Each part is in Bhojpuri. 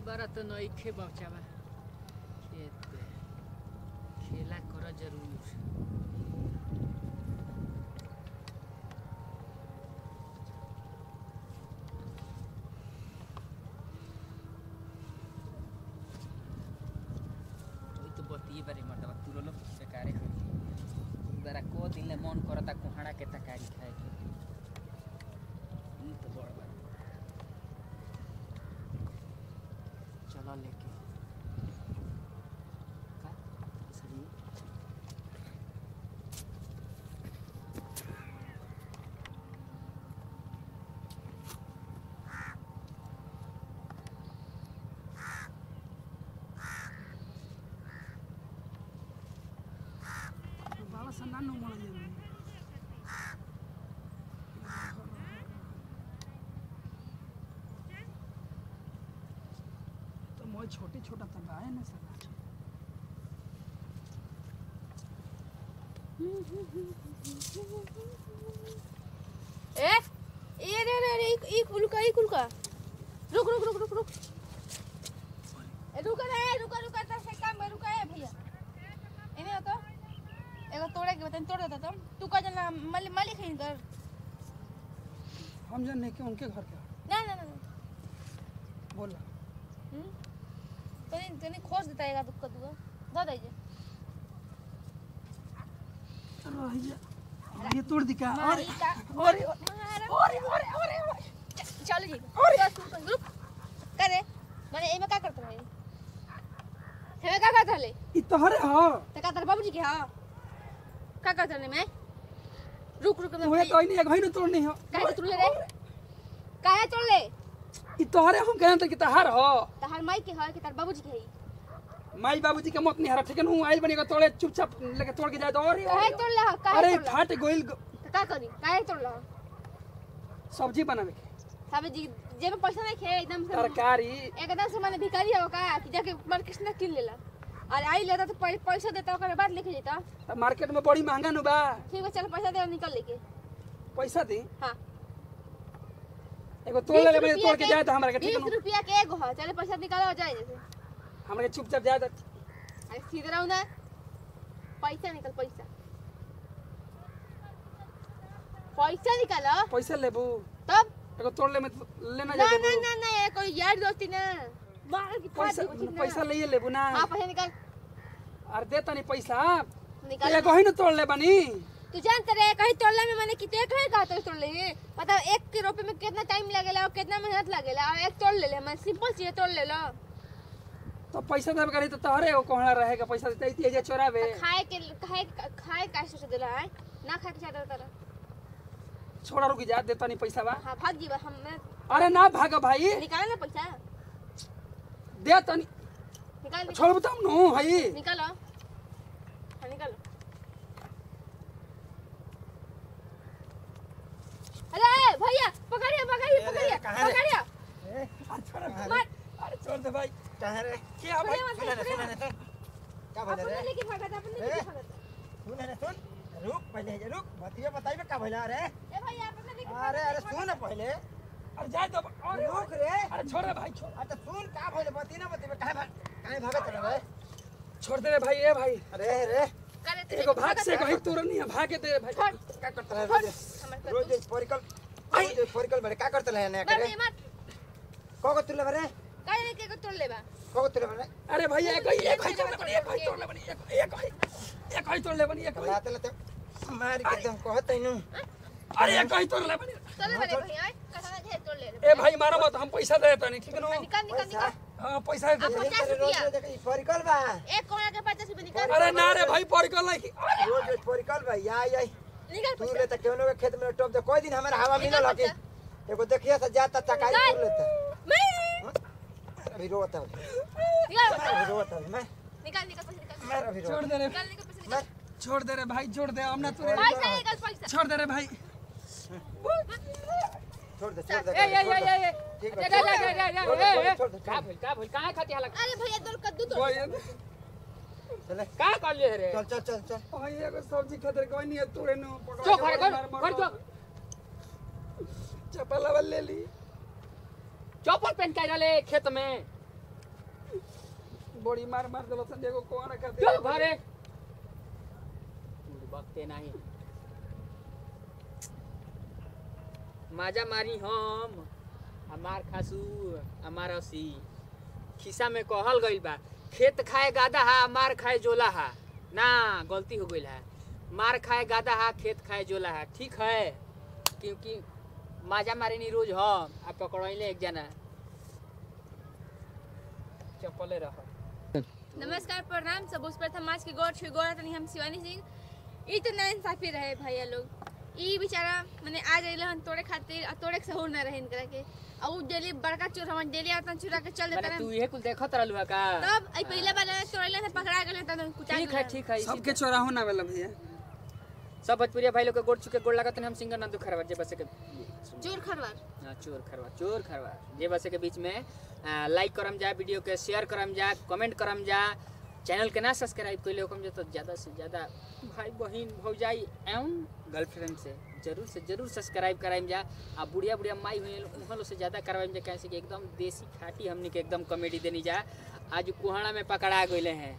बारा तो नइखे बचावा खेत पे खेला कर जरूर तो बतिए बारे मर्दवा तुरलो बेकारे हो बारा को दिन ले मन करता कुहाड़ा के तकारी खाए के तो बड़ बात चलो लेके का सही बाबा सन्ना नो मळ जे छोटी छोटा तबा है ना सर ए रे रे रे ई कुलका रुक रुक रुक रुक रुक रुका त से काम में रुका है भैया इने तो एगो तोड़े के बतन तोड़ देता तू का जना मालिक है घर हम जन नहीं के उनके घर ना ना ना बोला तने खोज देता है दुख का दुआ दा दे ये तोड़ दी का और चल जी ग्रुप करे माने एमे का करत रहे हेमे का करत रहे ई तोहरे हो त का तर बाबूजी के हां का करत रहे मैं रुक मैं ओए कोई नहीं घई न तोड़नी हो काहे तोड़ ले रे काहे तोड़ ले ई तोहरे हम कहन त कि तहार हो तहार माई के है कि तार बाबूजी के है माई बाबूजी के मत नहीं हरा ठीक है हूं आइल बनी के तोड़े चुपचाप लेके तोड़ के जाए तो और काहे तोड़ ला काहे अरे फाट गोइल का करी काहे तोड़ ला सब्जी बनावे के सब्जी जे में पैसा नहीं खे एकदम से तरकारी एकदम से माने भिखारी हो का कि जाके मार्केट से किन लेला और आई लेता तो पैसा देता ओकर बाद लेके जेता त मार्केट में बड़ी महंगा नु बा ठीक है चल पैसा दे निकल लेके पैसा दे हां एगो तोड़ ले तोड़ के जाए तो हमरा के ठीक 20 रुपया के एगो है चले पैसा निकालो जाए जैसे हमरा के चुपचाप जाए तो अरे सीधे रहू ना पैसा निकल पैसा निकालो पैसा लेबू तब एगो तोड़ ले में लेना ना जा ना ना ना ये कोई यार दोस्ती ना मार की पैसा पैसा ले लेबू ना हां पैसा निकाल अरे दे तनी पैसा निकाल एगो ही न तोड़ ले बनी तू जानत रे कहीं तोड़ला में माने कितने कहे का तो तोड़ ले पता 1 के रुपए में कितना टाइम लगेला और कितना मेहनत लगेला और एक तोड़ ले मैं सिंपल चीज तोड़ ले लो तो पैसा देब करी तो तोहरे ओ कोहड़ा रहेगा पैसा देते ही जे चोरावे खाए का सोच देला है ना खा के चाहता तारा छोड़ा रुक जा दे तनी पैसा बा हां भाग जीवा हम अरे ना भाग भाई निकाल ना पैसा दे तनी निकाल छोड़ बताऊ नो भाई निकालो हां निकालो अरे भैया पकड़िए अरे छोड़ दे भाई कहां रे क्या भाई सुन का बोल रे लेके भागा था अपने लेके भागा सुन रुक पहले रुक बतिया बताइबे का भइला रे ए भैया अपने लेके अरे सुन पहले अरे जाए तो अरे रुक रे अरे छोड़ रे भाई छोड़ अरे सुन का भइले बती ना बतिबे काहे भागत रे छोड़ दे रे भाई ए भाई अरे एगो भाग से कहीं तोर नहीं भागे दे भाई का करत रे रोज परिकल बड़े का करत ले ना करे को तुले बरे काहे रे के तोड़ लेबा को तुले बरे अरे भैया एक ही तोड़ ले बनी एक ही तोड़ ले बनी एक लाते लाते मार के एकदम कहत है नु अरे एक ही तोड़ ले बनी चले बड़े भैया कथा ढेर तोड़ ले ए भाई मारो मत हम पैसा दे तनी ठीक नो निकाल हां पैसा दे अब 50 रुपया परिकल बा एक कोना के 50 रुपया निकाल अरे ना रे भाई परिकल नहीं रोज परिकल बा आई निकाल तू ले त केनो के खेत में टॉप दे कोई दिन हमारा हवा मिलो लगे एगो देखिए से जाता तकारी कर लेता मैं अभी रोता निकाल अभी रोता मैं निकाल पैसा निकाल मैं अभी छोड़ दे रे निकाल पैसा निकाल छोड़ दे रे भाई छोड़ दे हमने तोरे पैसा निकाल पैसा छोड़ दे रे भाई छोड़ दे ए ठीक जा का भइल काहे खाती हालत अरे भैया दो कद्दू तोड़ चले का कर ले रे चल भाई एगो सब्जी खातिर कोई नहीं है तोरे नो जो कर जो चप्पल ले ली चप्पल पहन के आले खेत में बड़ी मार मार देलो सन एगो कोना खातिर चल घरे बकते नहीं माजा मारी हम हमार खासू हमार असी खिसा में कहल गइल बा खेत खाए गादा हा मार खाए जोला हा ना गलती हो गइल है मार खाए गादा हा खेत खाए जोला हा ठीक है क्योंकि माजा मारे नहीं रोज हम आ पकड़ले एक जना चप्पले रह नमस्कार प्रणाम सब उस प्रथम आज के गौर छुई गौर तनी हम शिवानी सिंह ई तो ना इंसाफी रहे भैया लोग ई बेचारा माने आज आइल हन तोड़े खातिर आ तोड़े के सहूर ना रहे इनकरा के आ उ डेली बड़का चोर हम डेली आता चुरा के चल देता तू ये कुल देखत रहलु का तब आई पहले बार तोड़ले से पकड़ा गेले त कुटा ठीक है सबके चोराहू ना वाला भैया सब भोजपुरिया भाई लोग के गोड़ चुके गोड़ लागत हम सिंगर नंदू खरवार जे बसे के चोर खरवार हां चोर खरवार जे बसे के बीच में लाइक करम जा वीडियो के शेयर करम जा कमेंट करम जा चैनल के ना सब्सक्राइब कइले होकम जे तो ज्यादा से ज्यादा भाई बहिन भौजाई एवं गर्लफ्रेंड से जरूर सब्सक्राइब कराइम जा आ बुढ़िया माई हुई उहलो से ज्यादा करवाइम जा कैसे कि एकदम देसी खाटी हमनी के एकदम कॉमेडी देनी जा आज कुहाड़ा में पकड़ा गइले हैं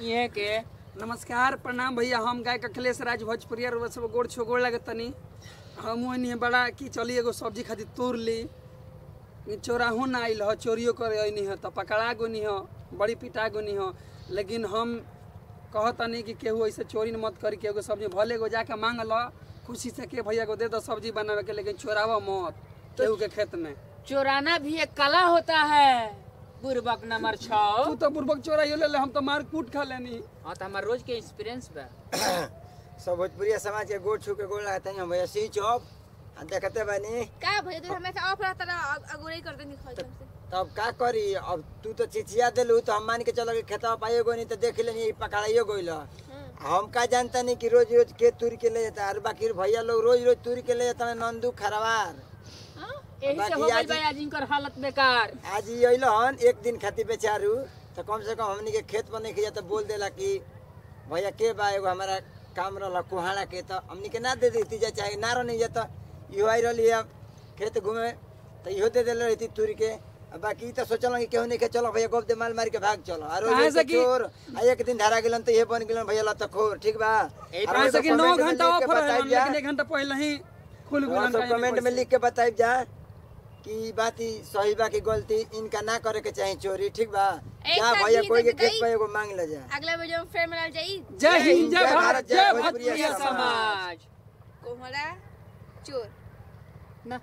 ये के नमस्कार प्रणाम भैया हम गायक अखिलेश राज भोजपुरिया रो सब गोड़ छो गोड़ लगे तनी हम ओनी बड़ा की चली एगो सब्जी खातिर तोड़ ली चोराहू ना आइल ह चोरियो करे आइनी ह त पकड़ा गोनी ह बड़ी पिटा गोनी ह लेकिन हम कहतनी कि केहू ऐसे चोरी मत करी केहू सब्जी भले गो जाके मांग ल खुशी से के भैया को दे दो सब्जी बनावे के लेकिन चोरावा मत केहू के खेत में चोराना भी एक कला होता है बुर्बक नंबर 6 तू तो बुर्बक चोराइयो ले हम तो मार कूट खा लेनी हां त हमर रोज के एक्सपीरियंस बा सब भोजपुरिया समाज के गोड़ छू के गोड़ लागत है भैया सी चौप देखते बानी का भैया तो हमेशा ऑफ रहता अगुरई कर देनी खोज हमसे तब का करी अब तू तो चिचिया देलू तो हम मान के चलो कि खेतवा पाइएगो नहीं तो देख लेनी पकड़ाइयो गइल हम का जानता नहीं कि रोज रोज के तुर के ले जाता और बाकी भैया लोग रोज रोज तुर के ले जाता नंदू खरवार एही से हो गइल बा आज इनकर हालत बेकार आज ई अइल हन एक दिन खातिर बेचारू तो कम से कम हमनी के खेत पर नहीं खिया तो बोल देला कि भैया के बा एगो हमारा काम रहला कुहाड़ा के तो हमनी के ना दे देती जा चाहे ना नहीं जाता इहो आई रहली खेत घूमे तो इहो दे देले रहती तुर के बाकी तो सोचल कि केहू नहीं के चलो भैया गोब दे माल मार के भाग चलो और चोर एक दिन धरा गेलन तो ये बन गेलन भैया लतखोर ठीक बा ऐसे कि 9 घंटा ऑफर है लेकिन 1 घंटा पहले ही खुल गेलन सब कमेंट में लिख के बताइब जा कि बात ही सही बा की गलती इनका ना करे के चाहिए चोरी ठीक बा जा भैया कोई के खेत पे एगो मांग ले जा अगला वीडियो में फिर मिलल जाई जय हिंद जय भारत जय भोजपुरिया समाज कोहड़ा चोर ना